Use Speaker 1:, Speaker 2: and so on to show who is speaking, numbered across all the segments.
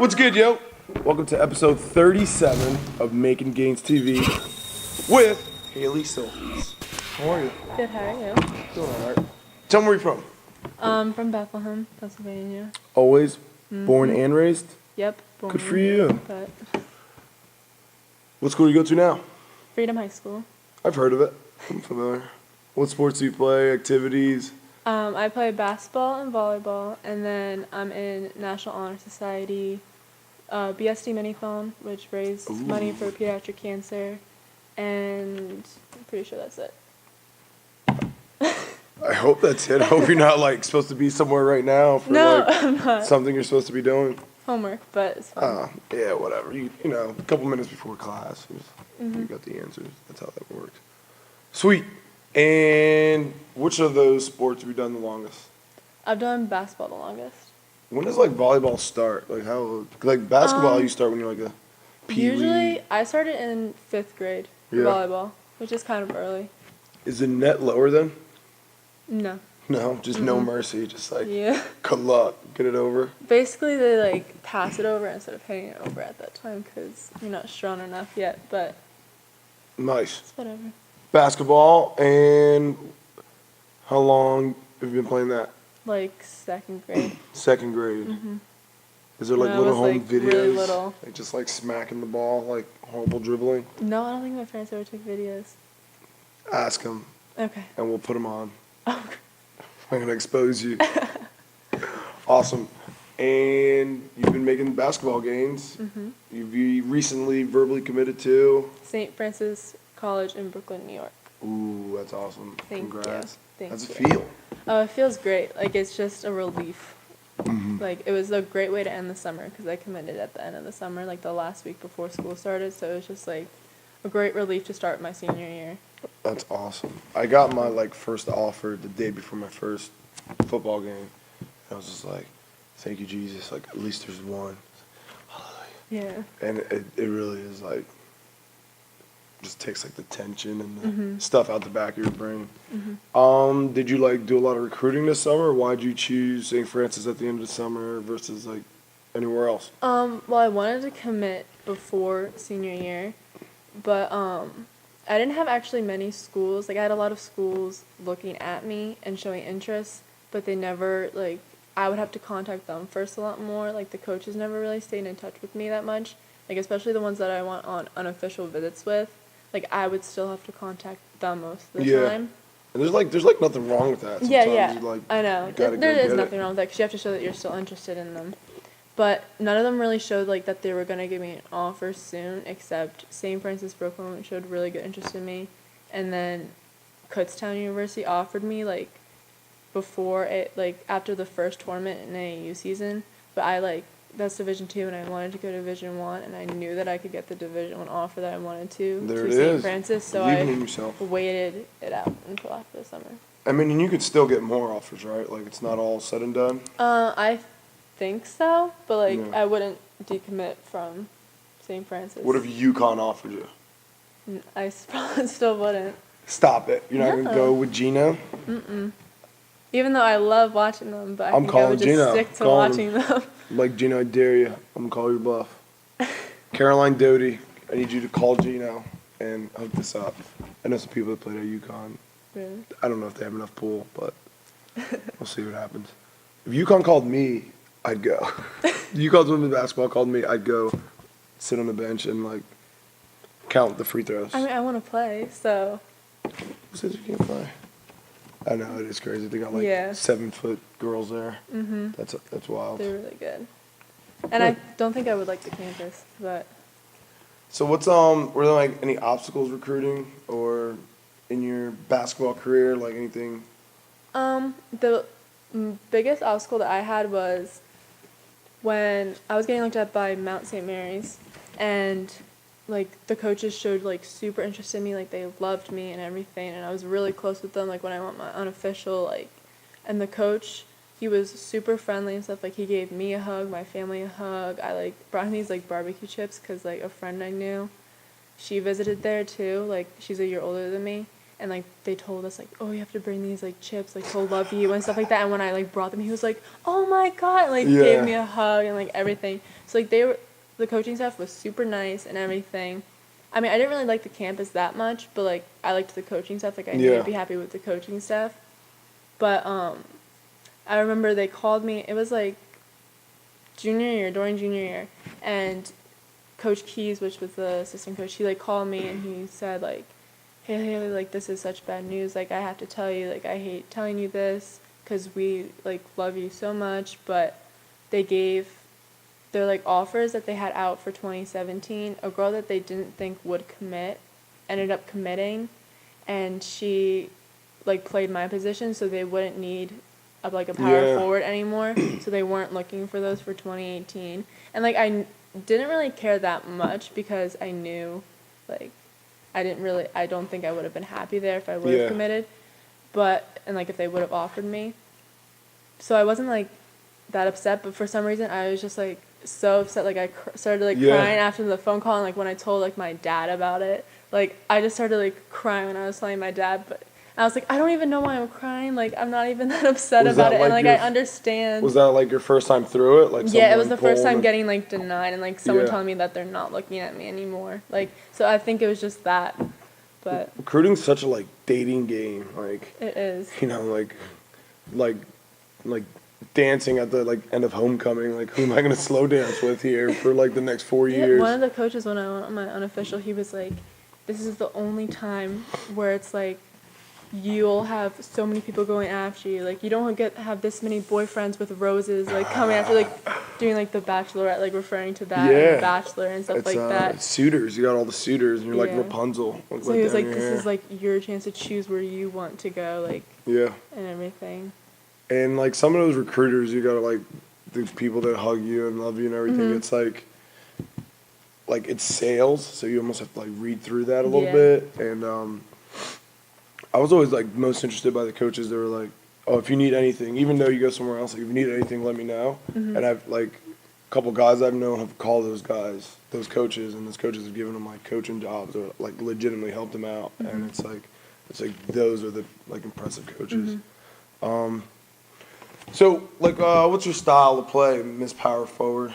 Speaker 1: What's good, yo? Welcome to episode 37 of MKN GNZ TV with Hailey Silfies. How are you?
Speaker 2: Good, how are you?
Speaker 1: Doing alright. Tell me where you're from.
Speaker 2: From Bethlehem, Pennsylvania.
Speaker 1: Always born and raised?
Speaker 2: Yep. Born
Speaker 1: Good for
Speaker 2: and
Speaker 1: you.
Speaker 2: raised, But
Speaker 1: What school do you go to now?
Speaker 2: Freedom High School.
Speaker 1: I've heard of it. I'm familiar. What sports do you play? Activities?
Speaker 2: I play basketball and volleyball, and then I'm in National Honor Society, BSD Miniphone, which raised money for pediatric cancer, and I'm pretty sure that's it.
Speaker 1: I hope that's it. I hope you're not like supposed to be somewhere right now for
Speaker 2: No, I'm not.
Speaker 1: something you're supposed to be doing.
Speaker 2: Homework, but it's fine.
Speaker 1: Yeah, whatever. You know, a couple minutes before class, you got the answers. That's how that works. Sweet. And which of those sports have you done the longest?
Speaker 2: I've done basketball the longest.
Speaker 1: When does like volleyball start? Like how? Like basketball, you start when you're like a pee-wee.
Speaker 2: Usually, I started in 5th grade for
Speaker 1: Yeah.
Speaker 2: volleyball, which is kind of early.
Speaker 1: Is the net lower then?
Speaker 2: No.
Speaker 1: No, just no mercy. Just like
Speaker 2: Yeah.
Speaker 1: good luck, get it over.
Speaker 2: Basically, they like pass it over instead of hitting it over at that time because you're not strong enough yet, but
Speaker 1: Nice.
Speaker 2: it's whatever.
Speaker 1: Basketball, and how long have you been playing that?
Speaker 2: Like 2nd grade.
Speaker 1: 2nd grade. Is there like
Speaker 2: When I
Speaker 1: little
Speaker 2: was,
Speaker 1: home
Speaker 2: like,
Speaker 1: videos?
Speaker 2: really little.
Speaker 1: Like just like smacking the ball, like horrible dribbling?
Speaker 2: No, I don't think my parents ever took videos.
Speaker 1: Ask them,
Speaker 2: Okay.
Speaker 1: and we'll put them on. I'm going to expose you. Awesome. And you've been making basketball games. You've recently verbally committed to.
Speaker 2: St. Francis College in Brooklyn, New York.
Speaker 1: Ooh, that's awesome.
Speaker 2: Thank
Speaker 1: Congrats.
Speaker 2: you.
Speaker 1: How's it
Speaker 2: Thank you.
Speaker 1: feel?
Speaker 2: Oh, it feels great. Like, it's just a relief. Like, it was a great way to end the summer because I committed at the end of the summer, like the last week before school started. So it was just like a great relief to start my senior year.
Speaker 1: That's awesome. I got my like first offer the day before my first football game. I was just like, thank you, Jesus. Like, at least there's one.
Speaker 2: Yeah.
Speaker 1: And it really is like, just takes like the tension and the stuff out the back of your brain. Did you like do a lot of recruiting this summer? Why'd you choose St. Francis at the end of the summer versus like anywhere else?
Speaker 2: Well, I wanted to commit before senior year, but I didn't have actually many schools. Like, I had a lot of schools looking at me and showing interest, but they never, like, I would have to contact them first a lot more. Like, the coaches never really stayed in touch with me that much. Like, especially the ones that I went on unofficial visits with. Like, I would still have to contact them most of the time.
Speaker 1: And there's like nothing wrong with that.
Speaker 2: Yeah,
Speaker 1: Sometimes
Speaker 2: yeah.
Speaker 1: you, like,
Speaker 2: I know.
Speaker 1: you gotta
Speaker 2: There
Speaker 1: go
Speaker 2: is
Speaker 1: get
Speaker 2: nothing
Speaker 1: it.
Speaker 2: wrong with that because you have to show that you're still interested in them. But none of them really showed, like, that they were going to give me an offer soon, except St. Francis Brooklyn showed really good interest in me. And then Kutztown University offered me, like, before it, like, after the first tournament in AAU season. But I, like, that's Division II, and I wanted to go to Division I, and I knew that I could get the Division I offer that I wanted to
Speaker 1: There it
Speaker 2: St.
Speaker 1: is.
Speaker 2: Francis. So
Speaker 1: Believing
Speaker 2: I
Speaker 1: in yourself.
Speaker 2: waited it out until after the summer.
Speaker 1: I mean, and you could still get more offers, right? Like, it's not all said and done.
Speaker 2: I think so, but like
Speaker 1: Yeah.
Speaker 2: I wouldn't decommit from St. Francis.
Speaker 1: What if UConn offered you?
Speaker 2: I probably still wouldn't.
Speaker 1: Stop it. You're not going to
Speaker 2: No.
Speaker 1: go with Gino?
Speaker 2: Even though I love watching them, but I
Speaker 1: I'm
Speaker 2: think I would
Speaker 1: calling
Speaker 2: just
Speaker 1: Gino.
Speaker 2: stick to
Speaker 1: Calling
Speaker 2: watching them.
Speaker 1: Like, Gino, I dare you. I'm going to call your bluff. Caroline Doty, I need you to call Gino and hook this up. I know some people that played at UConn.
Speaker 2: Really?
Speaker 1: I don't know if they have enough pool, but we'll see what happens. If UConn called me, I'd go. UConn's women's basketball called me, I'd go sit on the bench and, like, count the free throws.
Speaker 2: I mean, I want to play, so
Speaker 1: Who says you can't play? I know, it is crazy. They got, like,
Speaker 2: Yeah.
Speaker 1: 7-foot girls there. That's wild.
Speaker 2: they're really good. And I don't think I would like the campus, but
Speaker 1: So what's were there like any obstacles recruiting or in your basketball career, like anything?
Speaker 2: the biggest obstacle that I had was when I was getting looked at by Mount St. Mary's, and like the coaches showed like super interest in me, like they loved me and everything, and I was really close with them. Like when I went my unofficial, like, and the coach, he was super friendly and stuff. Like he gave me a hug, my family a hug. I like brought him these like barbecue chips because like a friend I knew, she visited there too. Like she's a year older than me, and like they told us like, oh, you have to bring these like chips, like he'll love you and stuff like that. And when I like brought them, he was like, oh my God, like gave me a hug and like everything. So like the coaching staff was super nice and everything. I mean, I didn't really like the campus that much, but like I liked the coaching staff. Like I knew I'd be happy with the coaching staff. But I remember they called me. It was like during junior year, and Coach Keys, which was the assistant coach, he like called me and he said like, hey Hailey, like this is such bad news. Like I have to tell you, like I hate telling you this because we like love you so much, but they gave their like offers that they had out for 2017. A girl that they didn't think would commit ended up committing, and she like played my position, so they wouldn't need a power forward anymore. So they weren't looking for those for 2018, and like I didn't really care that much because I knew like I don't think I would have been happy there if I would have committed, and like if they would have offered me. So I wasn't like that upset, but for some reason I was just like so upset. Like I started like crying after the phone call, and like when I told like my dad about it, like I just started like crying when I was telling my dad. But I was like, I don't even know why I'm crying. Like I'm not even that upset about it, and like I understand.
Speaker 1: Was that like your first time through it? Like
Speaker 2: it was the first time getting like denied, and like someone telling me that they're not looking at me anymore. Like so, I think it was just that. But
Speaker 1: recruiting's such a like dating game. Like
Speaker 2: it is.
Speaker 1: You know, like dancing at the like end of homecoming. Like who am I gonna slow dance with here for like the next 4 years?
Speaker 2: One of the coaches when I went on my unofficial, he was like, "This is the only time where it's like." You'll have so many people going after you. Like, you don't have this many boyfriends with roses, like, coming after, like, doing, like, the Bachelorette, like, referring to that, and Bachelor and stuff like that.
Speaker 1: Suitors. You got all the suitors, and you're like Rapunzel.
Speaker 2: So he was like, this is, like, your chance to choose where you want to go, like, and everything.
Speaker 1: And, like, some of those recruiters, you got to, like, the people that hug you and love you and everything, it's, like, it's sales, so you almost have to, like, read through that a little bit. And, I was always, like, most interested by the coaches. They were like, oh, if you need anything, even though you go somewhere else, like, if you need anything, let me know. And I've, like, a couple guys I've known have called those coaches, and those coaches have given them, like, coaching jobs or, like, legitimately helped them out. And it's like those are the, like, impressive coaches. So, like, what's your style of play, Miss Power Forward?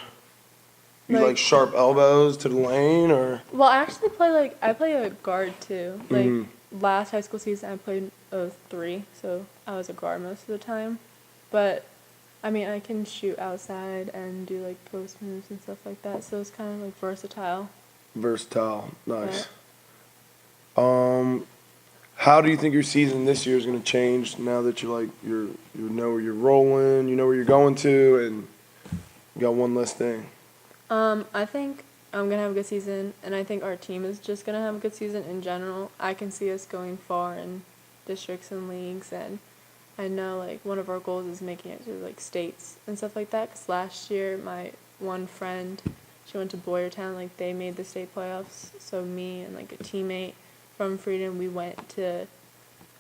Speaker 1: You like sharp elbows to the lane, or?
Speaker 2: Well, I actually play, I play a guard, too. Like, last high school season, I played 03, so I was a guard most of the time. But, I mean, I can shoot outside and do, like, post moves and stuff like that, so it's kind of, like, versatile.
Speaker 1: Versatile. Nice. How do you think your season this year is going to change now that you know where you're rolling, you know where you're going to, and you got one less thing?
Speaker 2: I think I'm going to have a good season, and I think our team is just going to have a good season in general. I can see us going far in districts and leagues, and I know, like, one of our goals is making it to, like, states and stuff like that, because last year my one friend, she went to Boyertown, like, they made the state playoffs, so me and, like, a teammate from Freedom, we went to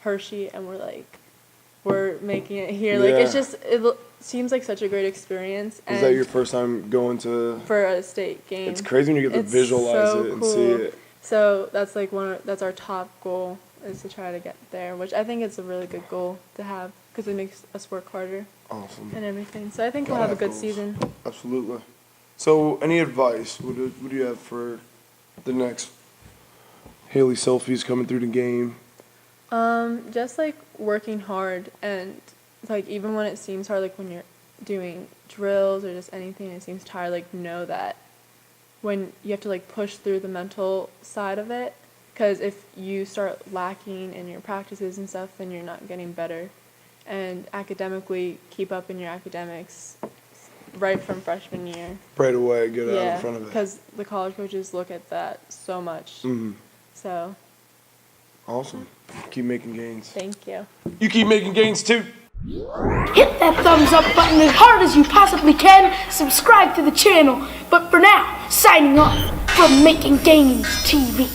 Speaker 2: Hershey, and we're making it here. Like, it's just, it seems like such a great experience.
Speaker 1: Is that your first time going to?
Speaker 2: For a state game.
Speaker 1: It's crazy when you get to visualize it and see it.
Speaker 2: So that's like that's our top goal, is to try to get there, which I think is a really good goal to have because it makes us work harder.
Speaker 1: Awesome.
Speaker 2: And everything. So I think we'll have a good season.
Speaker 1: Absolutely. So any advice? What do you have for the next Hailey Silfies coming through the game?
Speaker 2: Just like working hard, and like even when it seems hard, like when you're doing drills or just anything, it seems tired, like know that when you have to like push through the mental side of it, because if you start lacking in your practices and stuff, then you're not getting better. And academically, keep up in your academics right from freshman year.
Speaker 1: Right away, get out in front of it.
Speaker 2: Because the college coaches look at that so much. So.
Speaker 1: Awesome. Keep making gains.
Speaker 2: Thank you.
Speaker 1: You keep making gains too.
Speaker 3: Hit that thumbs up button as hard as you possibly can. Subscribe to the channel. But for now, signing off from Making Gains TV.